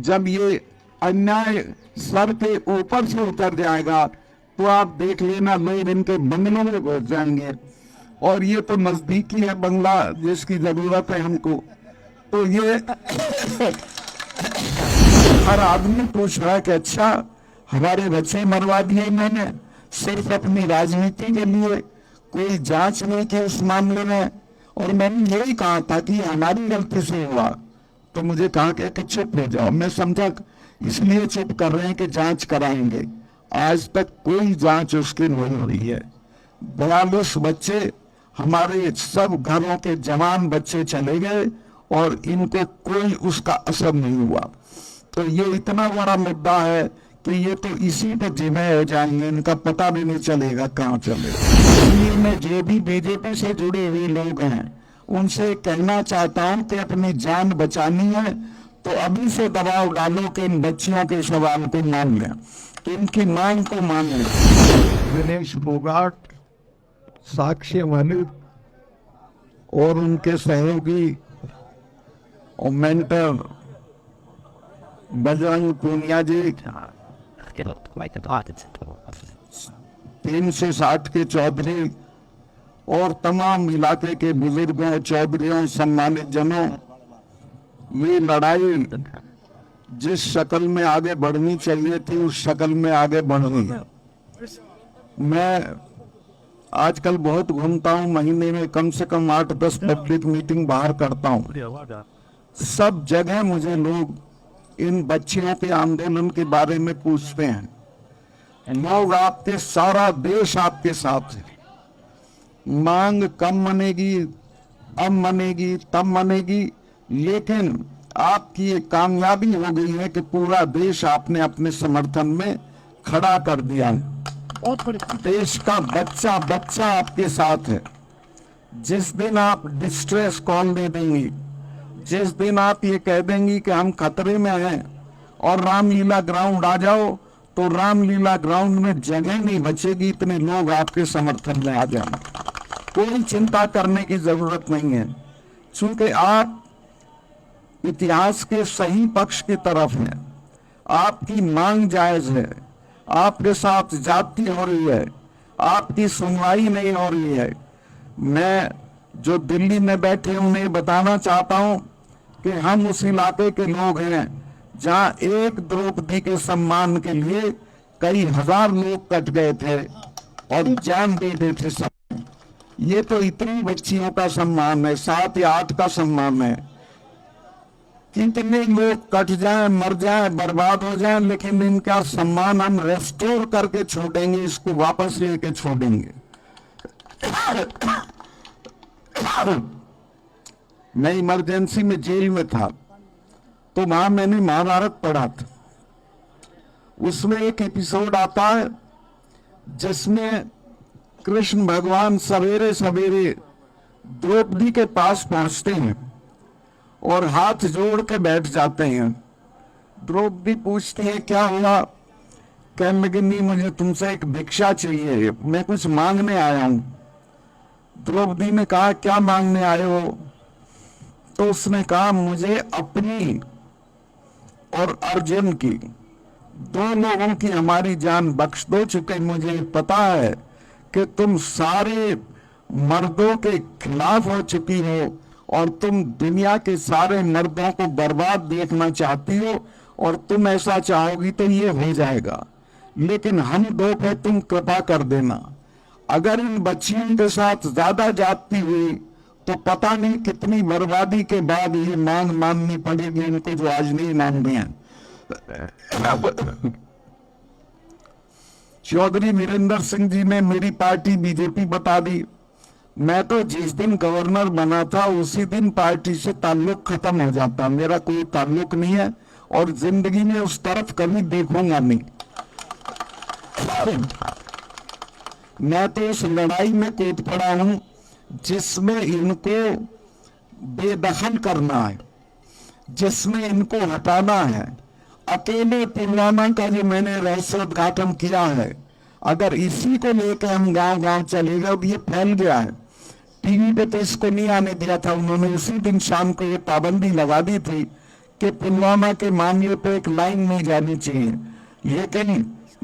जब ये अन्याय सर के ऊपर से उतर जाएगा तो आप देख लेना लोग इनके बंगलों में घुस जाएंगे। और ये तो नजदीकी है बंगला जिसकी जरूरत है हमको। तो ये हर आदमी पूछ रहा है कि अच्छा हमारे बच्चे मरवा दिए इन्होंने सिर्फ अपनी राजनीति के लिए, कोई जांच नहीं की उस मामले में। और मैंने यही कहा था कि हमारी गलती से हुआ, तो मुझे कहा कि चुप हो जाओ। मैं समझा इसलिए चुप कर रहे हैं कि जांच कराएंगे। आज तक कोई जांच उसकी नहीं हुई है। 42 बच्चे हमारे सब घरों के जवान बच्चे चले गए और इनको कोई उसका असर नहीं हुआ। तो ये इतना बड़ा मुद्दा है कि ये तो इसी पे जिम्मे हो जाएंगे, इनका पता भी नहीं चलेगा कहाँ चले। इसलिए मैं जो भी बीजेपी से जुड़े हुए लोग हैं उनसे कहना चाहता हूं कि अपनी जान बचानी है तो अभी से दबाव डालो कि इन बच्चियों के सवाल को मान लें, कि इनकी मांग को मान लें। दिनेश फोगाट, साक्ष्य मलिक और उनके सहयोगी और मेंटर बजरंग पूनिया जी, 360 के चौधरी और तमाम इलाके के बुजुर्गों, चौधरियों, सम्मानित जनों, ये लड़ाई जिस शक्ल में आगे बढ़नी चाहिए थी उस शक्ल में आगे बढ़ रही है। मैं आजकल बहुत घूमता हूँ, महीने में कम से कम 8-10 पब्लिक मीटिंग बाहर करता हूँ। सब जगह मुझे लोग इन बच्चियों के आंदोलन के बारे में पूछते हैं। लोग आपके, सारा देश आपके साथ है। मांग कम मनेगी, अब मनेगी, तब मनेगी, लेकिन आपकी ये कामयाबी हो गई है कि पूरा देश आपने अपने समर्थन में खड़ा कर दिया है। देश का बच्चा बच्चा आपके साथ है। जिस दिन आप डिस्ट्रेस कॉल दे देंगी, जिस दिन आप ये कह देंगी कि हम खतरे में हैं और रामलीला ग्राउंड आ जाओ, तो रामलीला ग्राउंड में जगह नहीं बचेगी, इतने लोग आपके समर्थन में आ जाएंगे। कोई चिंता करने की जरूरत नहीं है, क्योंकि आप इतिहास के सही पक्ष की तरफ हैं। आपकी मांग जायज है, आपके साथ जाति हो रही है, आपकी सुनवाई नहीं हो रही है। मैं जो दिल्ली में बैठे उन्हें बताना चाहता हूं कि हम उस इलाके के लोग हैं जहां एक द्रौपदी के सम्मान के लिए कई हजार लोग कट गए थे और जान दे देते सब। ये तो इतनी बच्चियों का सम्मान है, 7 या 8 का सम्मान है। कितने लोग कट जाएं, मर जाएं, बर्बाद हो जाएं, लेकिन इनका सम्मान हम रेस्टोर करके छोड़ेंगे, इसको वापस लेके छोड़ेंगे। मैं इमरजेंसी में जेल में था तो वहां मैंने महाभारत पढ़ा था। उसमें एक एपिसोड आता है जिसमें कृष्ण भगवान सवेरे सवेरे द्रौपदी के पास पहुंचते हैं और हाथ जोड़ के बैठ जाते हैं। द्रौपदी पूछती है क्या हुआ? कहने लगी नहीं, मुझे तुमसे एक भिक्षा चाहिए, मैं कुछ मांगने आया हूं। द्रौपदी ने कहा क्या मांगने आए हो? तो उसने कहा मुझे अपनी और अर्जुन की, 2 लोगों की हमारी जान बख्श दो, चुके मुझे पता है कि तुम सारे मर्दों के खिलाफ हो चुकी हो और तुम दुनिया के सारे मर्दों को बर्बाद देखना चाहती हो, और तुम ऐसा चाहोगी तो ये हो जाएगा, लेकिन हम 2 पे तुम कृपा कर देना। अगर इन बच्चियों के साथ ज्यादा जाती हुई तो पता नहीं कितनी बर्बादी के बाद ये मांग माननी पड़ेगी इनको, जो आज नहीं माननी है। चौधरी वीरेंद्र सिंह जी ने मेरी पार्टी बीजेपी बता दी। मैं तो जिस दिन गवर्नर बना था उसी दिन पार्टी से ताल्लुक खत्म हो जाता। मेरा कोई ताल्लुक नहीं है और जिंदगी में उस तरफ कभी देखूंगा नहीं। मैं तो इस लड़ाई में कूद पड़ा हूं जिसमें इनको बेदखल करना है, जिसमें इनको हटाना है। अकेले पुलवामा का जो मैंने रहस्योद्घाटन किया है, अगर इसी को लेकर हम गांव गांव चले गए, अब ये फैल गया है। टीवी पे तो इसको नहीं आने दिया था उन्होंने, उसी दिन शाम को ये पाबंदी लगा दी थी कि पुलवामा के मामले पे एक लाइन नहीं जानी चाहिए, लेकिन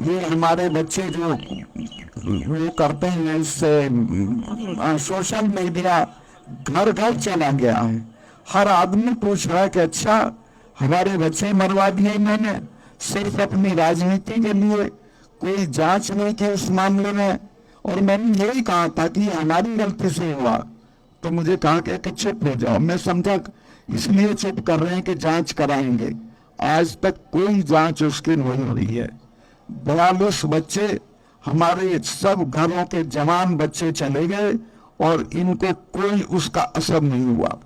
ये हमारे बच्चे जो वो करते हैं, इससे सोशल मीडिया घर घर चला गया है। हर आदमी पूछ रहा है कि अच्छा हमारे बच्चे मरवा दिए मैंने सिर्फ अपनी राजनीति के लिए, कोई जांच नहीं की उस मामले में। और मैंने यही कहा था कि हमारी गलती से हुआ, तो मुझे कहा कि चुप हो जाओ। मैं समझा इसलिए चुप कर रहे हैं कि जांच कराएंगे। आज तक कोई जांच उसकी नहीं हो रही है। 42 बच्चे हमारे सब घरों के जवान बच्चे चले गए और इनको कोई उसका असर नहीं हुआ।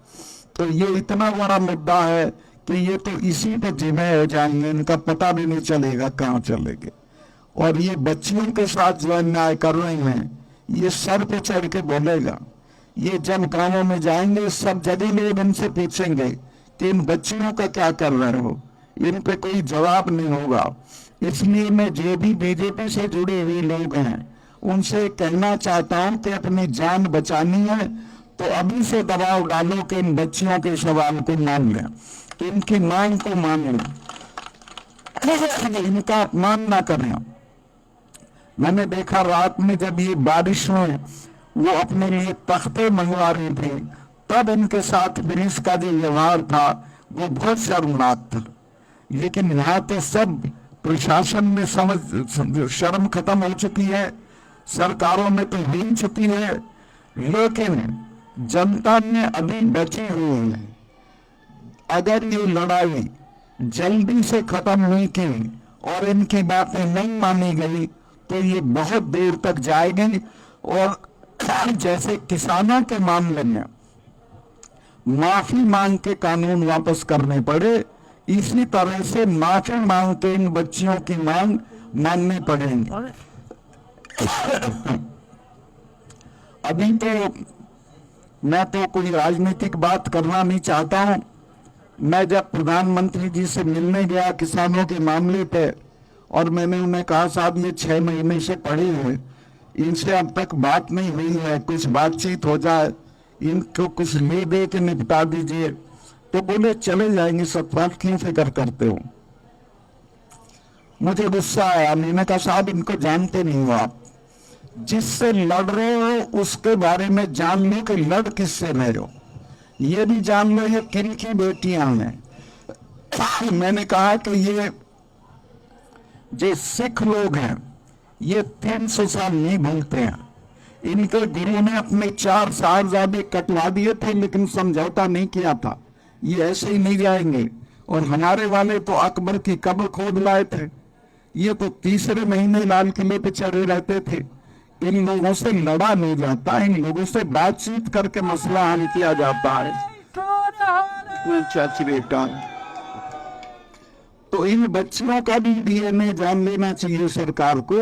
तो ये इतना बड़ा मुद्दा है कि ये तो इसी पे जिम्मे हो जाएंगे, इनका पता भी नहीं चलेगा कहाँ चलेंगे। और ये बच्चियों के साथ जो अन्याय कर रहे हैं, ये सर पे चढ़ के बोलेगा। ये जब गांवों में जाएंगे सब जगह लोग इनसे पूछेंगे कि इन बच्चियों का क्या कर रहे हो, इन पे कोई जवाब नहीं होगा। इसलिए मैं जो भी बीजेपी से जुड़े हुए लोग हैं उनसे कहना चाहता हूं कि अपनी जान बचानी है तो अभी से दबाव डालो कि इन बच्चियों के सवाल को मान लें, इनकी मांग को मान लें, इनका अपमान ना करें। मैंने देखा रात में जब ये बारिश में वो अपने लिए तख्ते मंगवा रहे थे, तब इनके साथ ब्रिज का जो व्यवहार था वो बहुत शर्मनाक था। लेकिन यहाँ तो सब प्रशासन में समझ शर्म खत्म हो चुकी है, सरकारों में तो हो चुकी है, लेकिन जनता ने अभी बची हुई है। अगर ये लड़ाई जल्दी से खत्म नहीं की और इनकी बातें नहीं मानी गई तो ये बहुत देर तक जाएगी। और जैसे किसानों के मामले में माफी मांग के कानून वापस करने पड़े, इसी तरह से माफी मांग के इन बच्चियों की मांग माननी पड़ेगी। अभी तो मैं तो कोई राजनीतिक बात करना नहीं चाहता हूं। मैं जब प्रधानमंत्री जी से मिलने गया किसानों के मामले पे, और मैंने उन्हें कहा साहब ये 6 महीने से पड़े हैं, इनसे अब तक बात नहीं हुई है, कुछ बातचीत हो जाए, इनको कुछ ले दे के निपटा दीजिए। तो बोले चले जाएंगे सतपाल, क्यों फिक्र करते हो। मुझे गुस्सा आया, मैंने कहा साहब इनको जानते नहीं हो आप, जिससे लड़ रहे हो उसके बारे में जान लो कि लड़ किससे रहे हो, ये भी जान लो ये किन की बेटियां हैं। मैंने कहा कि ये जो सिख लोग हैं ये 300 साल नहीं भूलते हैं। इनके गुरु ने अपने 4 साहिबजादे कटवा दिए थे लेकिन समझौता नहीं किया था, ये ऐसे ही नहीं जाएंगे। और हमारे वाले तो अकबर की कब्र खोद लाए थे, ये तो तीसरे महीने लाल किले पे चढ़े रहते थे। इन लोगों से लड़ा नहीं जाता, इन लोगों से बातचीत करके मसला हल किया जाता है। चाची बेटा, तो इन बच्चियों का भी डीएनए जान लेना चाहिए सरकार को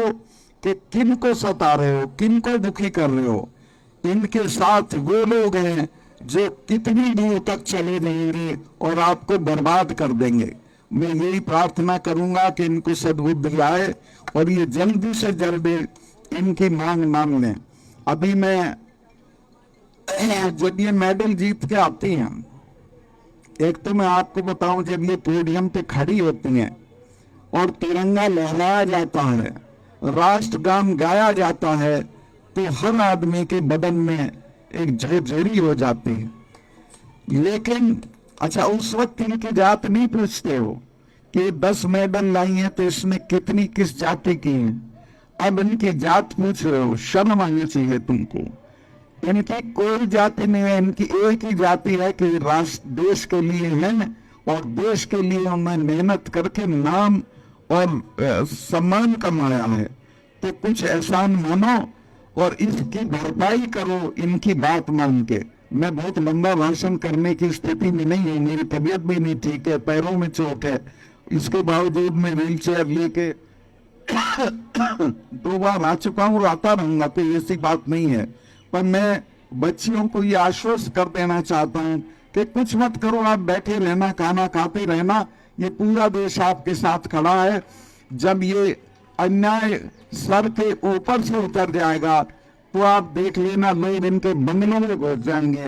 कि किन को सता रहे हो, किन को दुखी कर रहे हो। इनके साथ वो लोग हैं जो कितनी दूर तक चले जाएंगे और आपको बर्बाद कर देंगे। मैं यही प्रार्थना करूंगा कि इनको सद्बुद्धि आए और ये जल्दी से जल्दी इनकी मांग मान लें। अभी मैं जब ये मेडल जीत के आती हैं, एक तो मैं आपको बताऊं, जब ये पोडियम पे खड़ी होती हैं और तिरंगा लहराया जाता है, राष्ट्रगान गाया जाता है, तो हर आदमी के बदन में एक झरझरी हो जाती है। लेकिन अच्छा, उस वक्त इनकी जात नहीं पूछते हो कि 10 मेडल लाई है तो इसमें कितनी किस जाति की है। अब इनकी जात पूछ रहे हो, शर्म आनी चाहिए तुमको। इनकी कोई जाति नहीं है, इनकी एक ही जाति है कि राष्ट्र देश के लिए है और देश के लिए उन्होंने मेहनत करके नाम और सम्मान कमाया है। तो कुछ एहसान मानो और इसकी भरपाई करो इनकी बात मान के। मैं बहुत लंबा भाषण करने की स्थिति में नहीं है, मेरी तबीयत भी नहीं ठीक है, पैरों में चोट है, इसके बावजूद मैं व्हील चेयर लेके 2 बार आ चुका हूँ, आता रहूंगा, तो ऐसी बात नहीं है। पर मैं बच्चियों को ये आश्वस्त कर देना चाहता हूँ कि कुछ मत करो, आप बैठे रहना, खाना खाते रहना, ये पूरा देश आपके साथ खड़ा है। जब ये अन्याय सर के ऊपर से उतर जाएगा तो आप देख लेना लोग इनके बंगलों में घुस जाएंगे।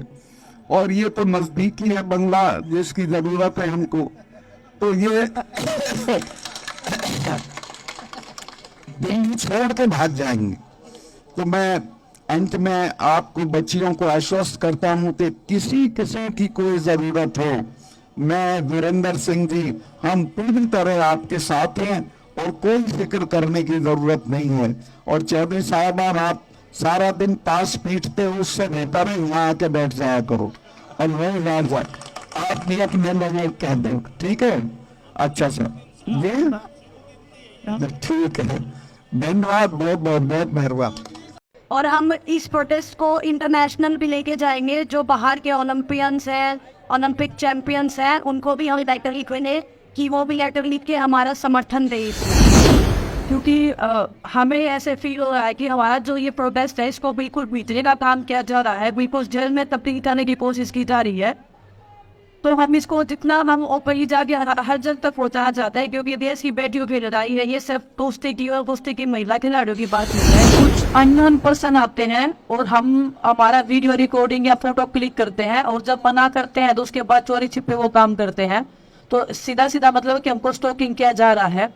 और ये तो नजदीकी है बंगला जिसकी जरूरत है हमको, तो ये दिल्ली छोड़ के भाग जाएंगे। तो मैं अंत में आपको बच्चियों को आश्वस्त करता हूं कि किसी किसी की कोई जरूरत हो, मैं वीरेंद्र सिंह जी, हम पूरी तरह आपके साथ हैं और कोई फिक्र करने की जरूरत नहीं है। और चौधरी साहबान, आप सारा दिन पास पीटते हो, उससे बेहतर है वहां आके बैठ जाया करो और वही ना जाए, आप भी अपने लोगों कह दो, ठीक है? अच्छा सर, ये ठीक है, धन्यवाद, बहुत बहुत बहुत मेहरबानी। और हम इस प्रोटेस्ट को इंटरनेशनल भी लेके जाएंगे। जो बाहर के ओलंपियंस हैं, ओलंपिक चैंपियंस हैं, उनको भी हम लेटर लिखेंगे कि वो भी लेटर लिख के हमारा समर्थन दें इसमें। क्योंकि हमें ऐसे फील हो रहा है कि हमारा जो ये प्रोटेस्ट है इसको बिल्कुल बीतने का काम किया जा रहा है, बिल्कुल जेल में तब्दील करने की कोशिश की जा रही है। तो हम इसको जितना हम ऊपर जाके हर जन तक पहुँचाया जाता है, क्योंकि देश की बेटियों की लड़ाई है। ये सिर्फ कुश्ती की और कुश्ती की महिला खिलाड़ियों की बात नहीं है। कुछ अननोन पर्सन आते हैं और हम हमारा वीडियो रिकॉर्डिंग या फोटो क्लिक करते हैं, और जब मना करते हैं तो उसके बाद चोरी छिपे वो काम करते हैं। तो सीधा सीधा मतलब कि हमको स्टॉकिंग किया जा रहा है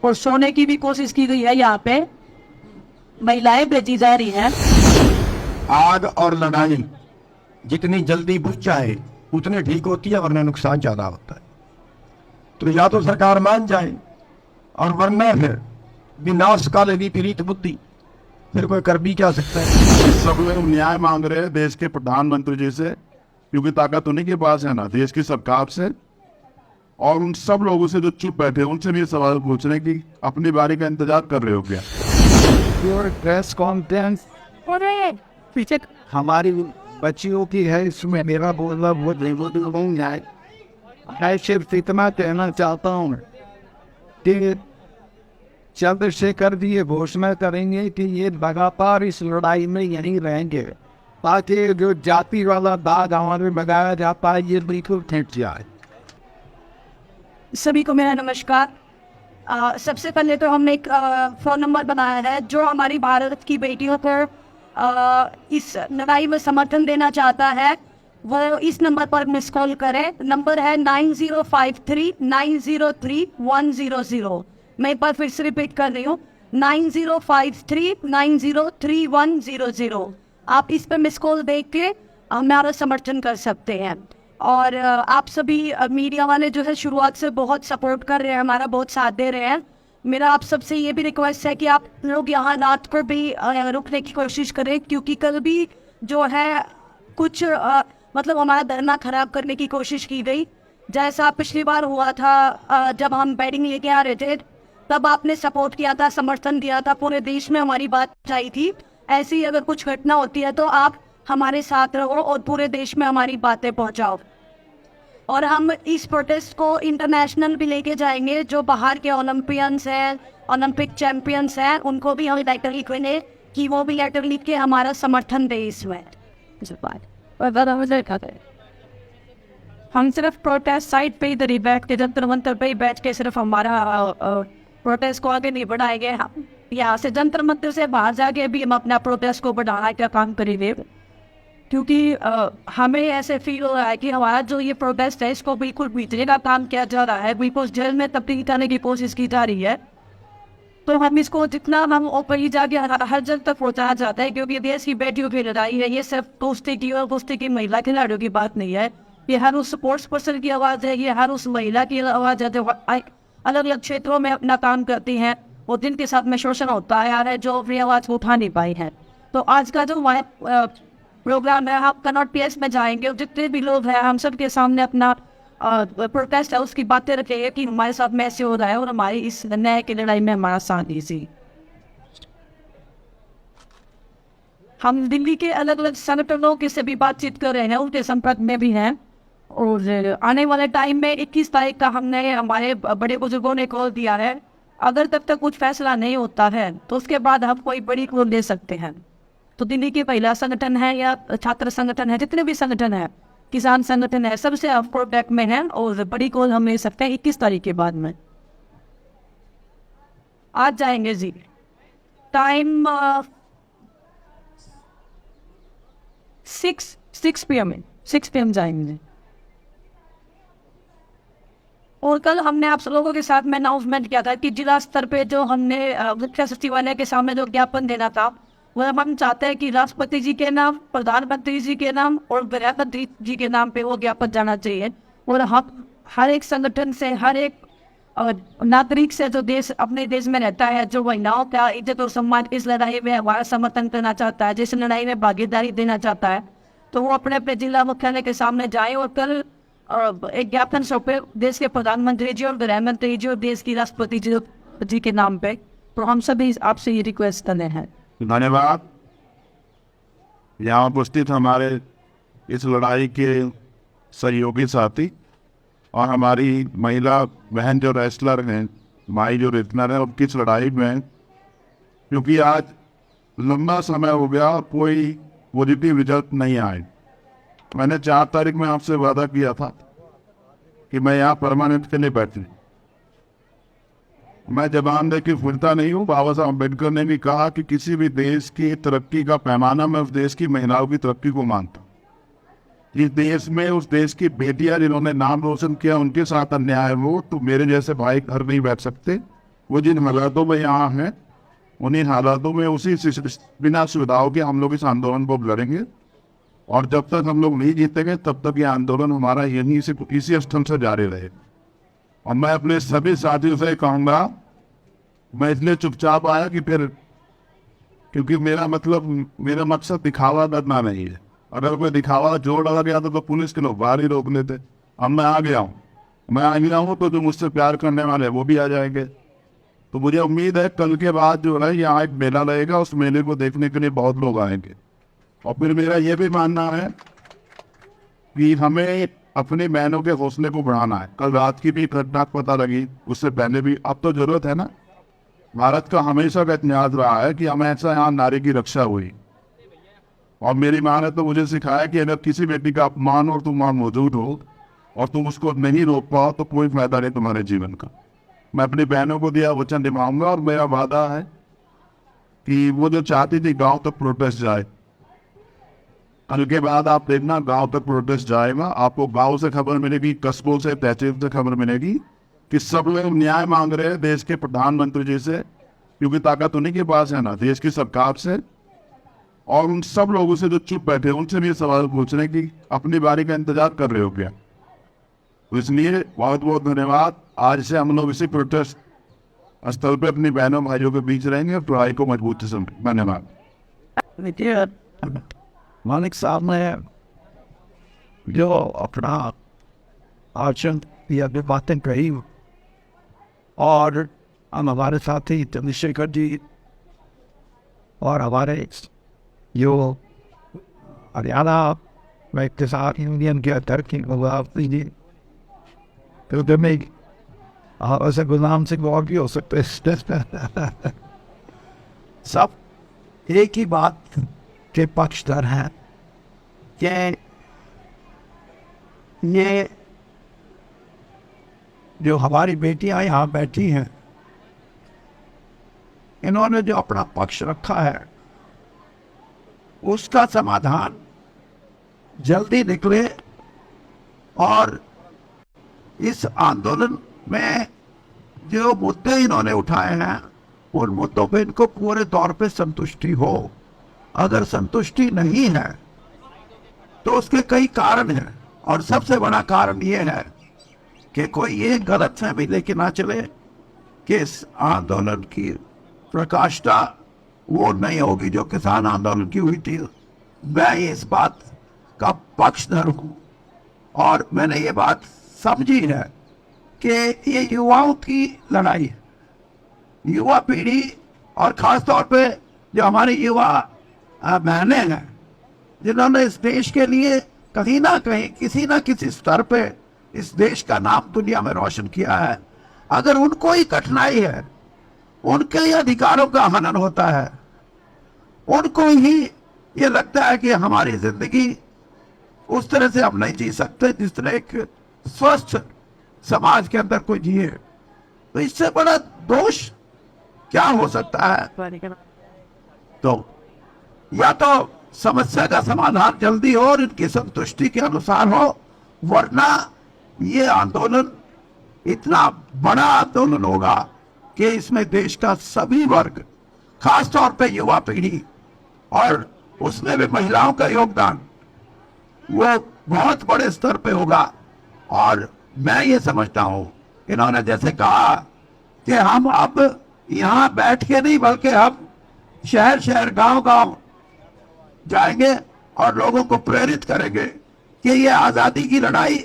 और सोने की भी कोशिश की गई है। यहाँ पे महिलाएं भेजी जा रही हैं। आग और लड़ाई जितनी जल्दी बुझ जाए उतने ठीक होती है, वरना नुकसान ज्यादा होता है। तो या तो सरकार मान जाए और वरना फिर विनाश काल की पीड़ित बुद्धि, फिर कोई कर भी क्या सकता है। सब लोग न्याय मांग रहे हैं देश के प्रधानमंत्री जी से, क्योंकि ताकत उन्हीं के पास है ना, देश की सरकार से। और उन सब लोगों से जो चुप बैठे उनसे भी सवाल पूछने की अपनी बारी का इंतजार कर रहे हो क्या? प्रेस कॉन्फ्रेंस पीछे हमारी बच्चियों की है, इसमें मेरा बोलना बहुत नहीं है। मैं सिर्फ इतना कहना चाहता हूँ कि चंद्रशेखर जी ये घोषणा करेंगे कि ये लगातार इस लड़ाई में यहीं रहेंगे, ताकि जो जाति वाला दाग हमारे लगाया जाता है ये बिल्कुल ठेठ जाए। सभी को मेरा नमस्कार। सबसे पहले तो हमने एक फ़ोन नंबर बनाया है। जो हमारी भारत की बेटियों को इस लड़ाई में समर्थन देना चाहता है वो इस नंबर पर मिस कॉल करे। नंबर है 9053903100। मैं एक बार फिर से रिपीट कर रही हूँ, 9053903100। आप इस पर मिस कॉल देख के हमारा समर्थन कर सकते हैं। और आप सभी मीडिया वाले जो है शुरुआत से बहुत सपोर्ट कर रहे हैं, हमारा बहुत साथ दे रहे हैं। मेरा आप सबसे ये भी रिक्वेस्ट है कि आप लोग यहाँ रात को भी रुकने की कोशिश करें, क्योंकि कल भी जो है कुछ मतलब हमारा धरना खराब करने की कोशिश की गई। जैसा पिछली बार हुआ था जब हम बैटिंग लेके आ रहे थे, तब आपने सपोर्ट किया था, समर्थन दिया था, पूरे देश में हमारी बात आई थी। ऐसी अगर कुछ घटना होती है तो आप हमारे साथ रहो और पूरे देश में हमारी बातें पहुँचाओ। और हम इस प्रोटेस्ट को इंटरनेशनल भी लेके जाएंगे। जो बाहर के ओलंपियंस हैं, ओलंपिक चैंपियंस हैं, उनको भी हम लेटर लिखेंगे कि वो भी लेटर लिख के हमारा समर्थन दें इसमें। हम सिर्फ प्रोटेस्ट साइट पे इधर ही बैठ के, जंतर मंतर पे ही बैठ के सिर्फ हमारा प्रोटेस्ट को आगे नहीं बढ़ाएंगे। हम यहाँ से जंतर मंतर से बाहर जाके भी हम अपना प्रोटेस्ट को बढ़ाने का काम करेंगे, क्योंकि हमें ऐसे फील हो रहा है कि हमारा जो ये प्रोटेस्ट है इसको बिल्कुल बीतने का काम किया जा रहा है, बिल्कुल जेल में तब्दील करने की कोशिश की जा रही है। तो हम इसको जितना हम ऊपर जाके हर जन तक पहुँचाया जाता है, क्योंकि देश की बेटियों की लड़ाई है। ये सिर्फ कुश्ती की और कुश्ती की महिला खिलाड़ियों की बात नहीं है। ये हर उस स्पोर्ट्स पर्सन की आवाज़ है, ये हर उस महिला की आवाज़ है जो अलग अलग क्षेत्रों में अपना काम करती हैं और जिनके साथ में शोषण होता है यार है, जो अपनी आवाज़ को उठा नहीं पाई है। तो आज का जो हमारे प्रोग्राम है, आप कनॉट पीएस में जाएंगे और जितने भी लोग हैं हम सब के सामने अपना प्रोटेस्ट है उसकी बातें रखेंगे कि हमारे साथ में ऐसे हो रहा है और हमारी इस न्याय की लड़ाई में हमारा साथ दीजिए। हम दिल्ली के अलग अलग संगठनों के से भी बातचीत कर रहे हैं, उनके संपर्क में भी हैं। और आने वाले टाइम में 21 तारीख का हमने हमारे बड़े बुजुर्गों ने कॉल दिया है। अगर तब तक कुछ फैसला नहीं होता है तो उसके बाद हम कोई बड़ी कॉल ले सकते हैं। तो दिल्ली के महिला संगठन है या छात्र संगठन है, जितने भी संगठन है, किसान संगठन है, सबसे आप कॉन्टैक्ट में हैं और बड़ी कॉल हम ले सकते हैं 21 तारीख के बाद में। आज जाएंगे जी, टाइम 6 PM जाएंगे। और कल हमने आप सब लोगों के साथ में अनाउंसमेंट किया था कि जिला स्तर पे जो हमने मुख्य सचिवालय के सामने जो ज्ञापन देना था, वो हम चाहते हैं कि राष्ट्रपति जी के नाम, प्रधानमंत्री जी के नाम और गृह मंत्री जी के नाम पे वो ज्ञापन जाना चाहिए। और हम हर एक संगठन से, हर एक नागरिक से जो देश अपने देश में रहता है, जो महिलाओं का इज्जत और सम्मान इस लड़ाई में हमारा समर्थन करना चाहता है, जिस लड़ाई में भागीदारी देना चाहता है, तो वो अपने अपने जिला मुख्यालय के सामने जाए और कल एक ज्ञापन सौंपे देश के प्रधानमंत्री जी और गृह मंत्री जी और देश की राष्ट्रपति जी के नाम पे। तो हम सभी आपसे ये रिक्वेस्ट करते हैं। धन्यवाद। यहाँ उपस्थित हमारे इस लड़ाई के सहयोगी साथी और हमारी महिला बहन जो रेसलर हैं, माई जो रेसलर है, उनकी इस लड़ाई में, क्योंकि आज लंबा समय हो गया कोई पॉजिटिव रिजल्ट नहीं आए। मैंने 4 तारीख में आपसे वादा किया था कि मैं यहाँ परमानेंट के लिए बैठने, मैं जबान दे के फुलता नहीं हूँ। बाबा साहब अम्बेडकर ने भी कहा कि किसी भी देश की तरक्की का पैमाना मैं उस देश की महिलाओं की तरक्की को मानता हूँ। जिस देश में उस देश की बेटियां जिन्होंने नाम रोशन किया उनके साथ अन्याय हो, तो मेरे जैसे भाई घर नहीं बैठ सकते। वो जिन हालातों में यहाँ हैं, उन्हीं हालातों में उसी बिना सुविधाओं के हम लोग इस आंदोलन को लड़ेंगे। और जब तक हम लोग नहीं जीतेंगे तब तक ये आंदोलन हमारा यहीं से इसी स्थल से जारी रहे। और मैं अपने सभी साथियों से कहूँगा, मैं इसलिए चुपचाप आया कि फिर, क्योंकि मेरा मकसद दिखावा करना नहीं है। अगर कोई दिखावा जोर डाला गया तो पुलिस के लोग बाहर ही रोक लेते। अब मैं आ गया हूँ, तो जो मुझसे प्यार करने वाले वो भी आ जाएंगे। तो मुझे उम्मीद है कल के बाद जो है यहाँ एक मेला लगेगा, उस मेले को देखने के लिए बहुत लोग आएंगे। और फिर मेरा ये भी मानना है कि हमें अपनी बहनों के हौसले को बढ़ाना है। कल रात की भी घटना पता लगी, उससे पहले भी। अब तो जरूरत है ना, भारत का हमेशा का इतिहास रहा है कि हमेशा यहाँ नारी की रक्षा हुई। और मेरी माँ ने तो मुझे सिखाया कि अगर किसी बेटी का अपमान और तुम वहाँ मौजूद हो और तुम उसको नहीं रोक पाओ तो कोई फायदा नहीं तुम्हारे जीवन का। मैं अपनी बहनों को दिया वचन निभाऊंगा और मेरा वादा है कि वो जो चाहती थी गांव तक प्रोटेस्ट जाए, कल के बाद आप देखना गांव तक प्रोटेस्ट जाएगा। आपको गांव से खबर मिलेगी, कस्बों से, तहसील से खबर मिलेगी कि सब लोग न्याय मांग रहे हैं देश के प्रधानमंत्री जी से, क्योंकि ताकत उन्हीं के पास है ना, देश की सरकार से। और उन सब लोगों से जो चुप बैठे उनसे भी सवाल पूछ रहे हैं कि अपनी बारी का इंतजार कर रहे हो क्या। तो इसलिए बहुत बहुत धन्यवाद। आज से हम लोग इसी प्रोटेस्ट स्थल पे अपनी बहनों भाइयों के बीच रहेंगे और पढ़ाई को मजबूती से। धन्यवाद। मालिक साहब ने जो अपना आचरण या भी बातें कही, और हम हमारे साथी चंद्रशेखर जी और हमारे जो हरियाणा में किसान यूनियन के अध्यक्ष जी, क्योंकि मैं ऐसे गुलाम सिंह और भी हो सकते सब एक ही बात के पक्षधर हैं कि ये जो हमारी बेटियां यहाँ बैठी हैं, इन्होंने जो अपना पक्ष रखा है उसका समाधान जल्दी निकले। और इस आंदोलन में जो मुद्दे इन्होंने उठाए हैं उन मुद्दों पे इनको पूरे तौर पे संतुष्टि हो। अगर संतुष्टि नहीं है तो उसके कई कारण हैं, और सबसे बड़ा कारण ये है कि कोई ये गलत फहमी लेके ना चले कि इस आंदोलन की प्रकाष्ठा वो नहीं होगी जो किसान आंदोलन की हुई थी। मैं इस बात का पक्षधर हूँ और मैंने ये बात समझी है कि ये युवाओं की लड़ाई है। युवा पीढ़ी और खास तौर पे जो हमारी युवा बहनें हैं, जिन्होंने इस देश के लिए कहीं ना कहीं किसी ना किसी स्तर पे इस देश का नाम दुनिया में रोशन किया है, अगर उनको ही कठिनाई है, उनके ही अधिकारों का हनन होता है, उनको ही ये लगता है कि हमारी जिंदगी उस तरह से हम नहीं जी सकते जिस तरह एक स्वस्थ समाज के अंदर कोई जिए, तो इससे बड़ा दोष क्या हो सकता है। तो या तो समस्या का समाधान जल्दी हो और इनकी संतुष्टि के अनुसार हो, वरना ये आंदोलन इतना बड़ा आंदोलन होगा कि इसमें देश का सभी वर्ग, खास तौर पे युवा पीढ़ी और उसमें भी महिलाओं का योगदान वो बहुत बड़े स्तर पे होगा। और मैं ये समझता हूँ, इन्होंने जैसे कहा कि हम अब यहाँ बैठ के नहीं बल्कि हम शहर शहर गांव गांव जाएंगे और लोगों को प्रेरित करेंगे कि ये आजादी की लड़ाई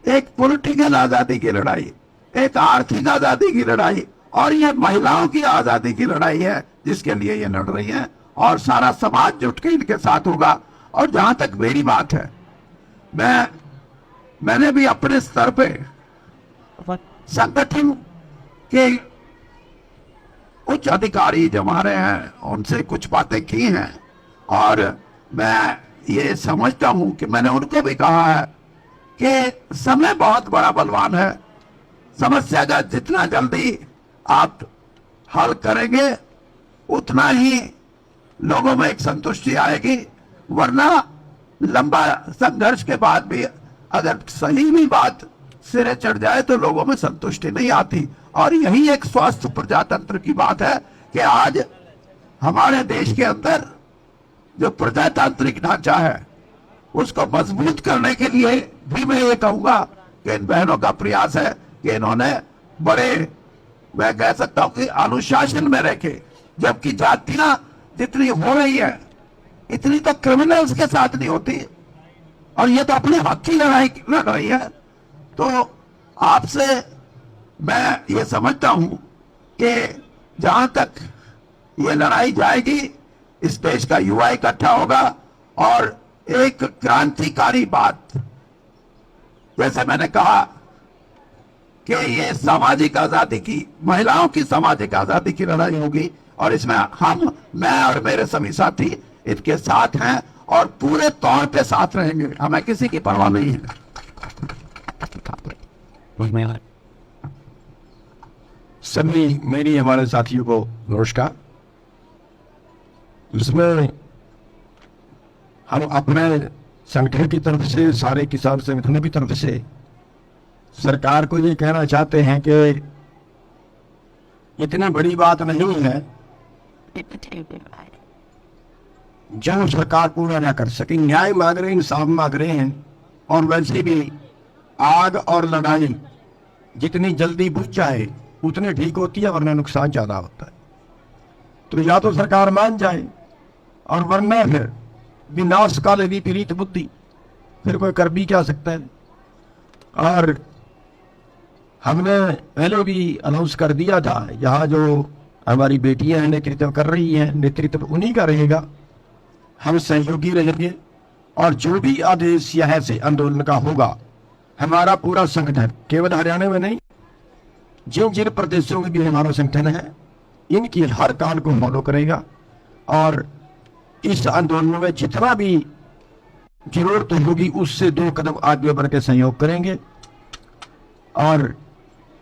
एक पॉलिटिकल आजादी की लड़ाई, एक आर्थिक आजादी की लड़ाई और ये महिलाओं की आजादी की लड़ाई है जिसके लिए ये लड़ रही है। और सारा समाज जुट के इनके साथ होगा। और जहां तक मेरी बात है, मैंने भी अपने स्तर पे संगठन के उच्च अधिकारी जो हमारे हैं उनसे कुछ बातें की हैं और मैं ये समझता हूं कि मैंने उनको भी कहा है कि समय बहुत बड़ा बलवान है। समस्या का जितना जल्दी आप हल करेंगे उतना ही लोगों में एक संतुष्टि आएगी, वरना लंबा संघर्ष के बाद भी अगर सही भी बात सिरे चढ़ जाए तो लोगों में संतुष्टि नहीं आती। और यही एक स्वस्थ प्रजातंत्र की बात है कि आज हमारे देश के अंदर जो प्रजातांत्रिक ढांचा है उसको मजबूत करने के लिए भी मैं ये कहूंगा कि इन बहनों का प्रयास है कि इन्होंने बड़े, मैं कह सकता हूं कि अनुशासन में रखे। जबकि जातियां जितनी हो रही है इतनी तो क्रिमिनल्स के साथ नहीं होती और ये तो अपने हक की लड़ाई लड़ रही है। तो आपसे मैं ये समझता हूं कि जहां तक ये लड़ाई जाएगी इस देश का युवा इकट्ठा होगा और एक क्रांतिकारी बात, जैसे मैंने कहा कि ये सामाजिक आजादी की, महिलाओं की सामाजिक आजादी की लड़ाई होगी और इसमें हम, मैं और मेरे सभी साथी इनके साथ हैं और पूरे तौर पे साथ रहेंगे। हमें किसी की परवाह नहीं है। सभी मेरी हमारे साथियों को नमस्कार। इसमें हम अपने संगठन की तरफ से, सारे किसान संगठन की तरफ से सरकार को ये कहना चाहते हैं कि इतनी बड़ी बात नहीं है जो सरकार पूरा ना कर सके। न्याय मांग रहे हैं, इंसाफ मांग रहे हैं और वैसे भी आग और लड़ाई जितनी जल्दी बुझ जाए उतनी ठीक होती है, वरना नुकसान ज्यादा होता है। तो या तो सरकार मान जाए और वरना फिर विनाश काल विपरीत बुद्धि, फिर कोई कर भी क्या सकता है। और हमने पहले भी अनाउंस कर दिया था, यहाँ जो हमारी बेटियां नेतृत्व कर रही हैं, नेतृत्व उन्हीं का रहेगा, हम सहयोगी रहेंगे और जो भी आदेश यहाँ से आंदोलन का होगा हमारा पूरा संगठन, केवल हरियाणा में नहीं, जिन जिन प्रदेशों में भी हमारा संगठन है इनकी हर काम को फॉलो करेगा और इस आंदोलन में जितना भी जरूरत होगी उससे 2 कदम आगे बढ़ के सहयोग करेंगे। और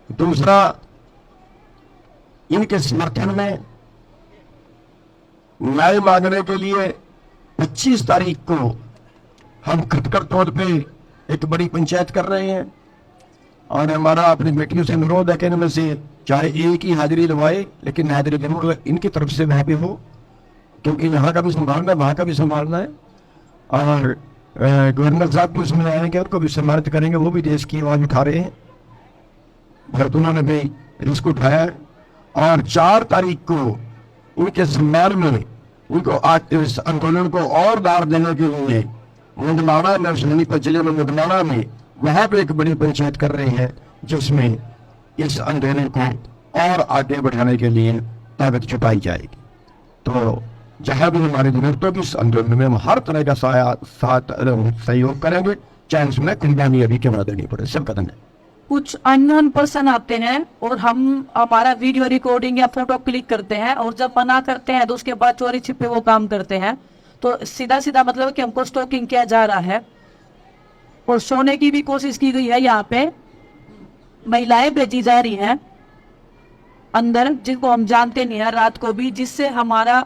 दूसरा, इनके समर्थन में न्याय मांगने के लिए 25 तारीख को हम खटकर तौर पे एक बड़ी पंचायत कर रहे हैं और हमारा अपनी बेटियों से अनुरोध है कि इनमें से चाहे एक ही हाजिरी लगवाए लेकिन हाजिरी जरूर इनकी तरफ से वहां पे हो, क्योंकि यहाँ का भी संभालना है, वहाँ का भी संभालना है। और गवर्नर साहब को इसमें आएंगे, उनको भी सम्मानित करेंगे, वो भी देश की आवाज उठा रहे हैं, भरत उन्होंने भी इसको उठाया है। और 4 तारीख को उनके सम्मेलन में उनको आज इस आंदोलन को और दार देने के लिए मुंडमाना में, सोनीपत जिले में मुंडमाना में वहां पे एक बड़ी पंचायत कर रहे हैं जिसमें इस आंदोलन को और आगे बढ़ाने के लिए ताकत छुपाई जाएगी। तो जहां भी हमारी जरूरत होगी इस आंदोलन में हम हर तरह का साथ सहयोग करेंगे, चाहे उसमें कुर्बानी अभी के बाद देनी पड़े, सबका धन्यवाद। कुछ अननोन पर्सन आते हैं और हम हमारा वीडियो रिकॉर्डिंग या फोटो क्लिक करते हैं और जब मना करते हैं तो उसके बाद चोरी छिपे वो काम करते हैं। तो सीधा सीधा मतलब कि हमको स्टॉकिंग किया जा रहा है और सोने की भी कोशिश की गई है। यहाँ पे महिलाएं भेजी जा रही हैं अंदर जिनको हम जानते नहीं है रात को भी, जिससे हमारा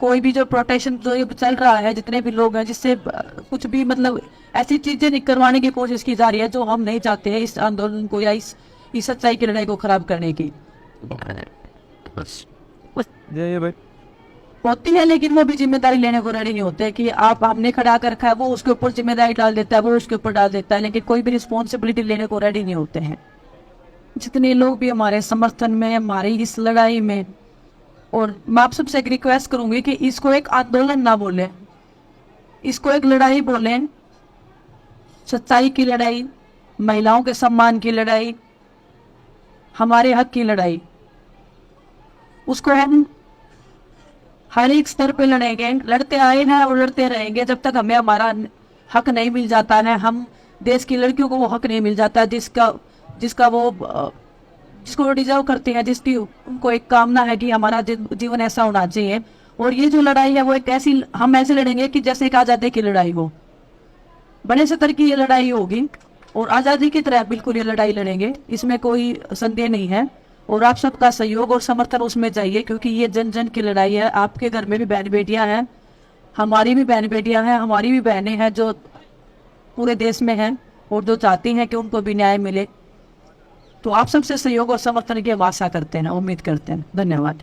कोई भी जो प्रोटेक्शन जो ये चल रहा है, जितने भी लोग हैं, जिससे कुछ भी मतलब ऐसी चीजें नहीं करवाने की कोशिश की जा रही है जो हम नहीं चाहते हैं इस आंदोलन को या इस इस सच्चाई की लड़ाई को खराब करने की। होती है, लेकिन वो भी जिम्मेदारी लेने को रेडी नहीं होते कि आप हमने खड़ा कर रखा है, वो उसके ऊपर जिम्मेदारी डाल देता है, वो उसके ऊपर डाल देता है, लेकिन कोई भी रिस्पॉन्सिबिलिटी लेने को रेडी नहीं होते हैं। जितने लोग भी हमारे समर्थन में, हमारी इस लड़ाई में, और मैं आप सबसे एक रिक्वेस्ट करूंगी कि इसको एक आंदोलन ना बोले, इसको एक लड़ाई बोले, सच्चाई की लड़ाई, महिलाओं के सम्मान की लड़ाई, हमारे हक की लड़ाई। उसको हम हर एक स्तर पे लड़ेंगे, लड़ते आए हैं और लड़ते रहेंगे जब तक हमें हमारा हक नहीं मिल जाता है। हम देश की लड़कियों को वो हक नहीं मिल जाता जिसको वो डिजर्व करते हैं, जिसकी उनको एक कामना है कि हमारा जीवन ऐसा होना चाहिए। और ये जो लड़ाई है वो एक ऐसी, हम ऐसे लड़ेंगे कि जैसे एक आज़ादी की लड़ाई हो, बड़े स्तर की ये लड़ाई होगी और आज़ादी की तरह बिल्कुल ये लड़ाई लड़ेंगे, इसमें कोई संदेह नहीं है। और आप सबका सहयोग और समर्थन उसमें चाहिए, क्योंकि ये जन जन की लड़ाई है। आपके घर में भी बहन बेटियां हैं, हमारी भी बहन बेटियां हैं, हमारी भी बहनें हैं जो पूरे देश में हैं और जो चाहती हैं कि उनको भी न्याय मिले। तो आप सबसे सहयोग और समर्थन की हम आशा करते हैं, उम्मीद करते हैं। धन्यवाद।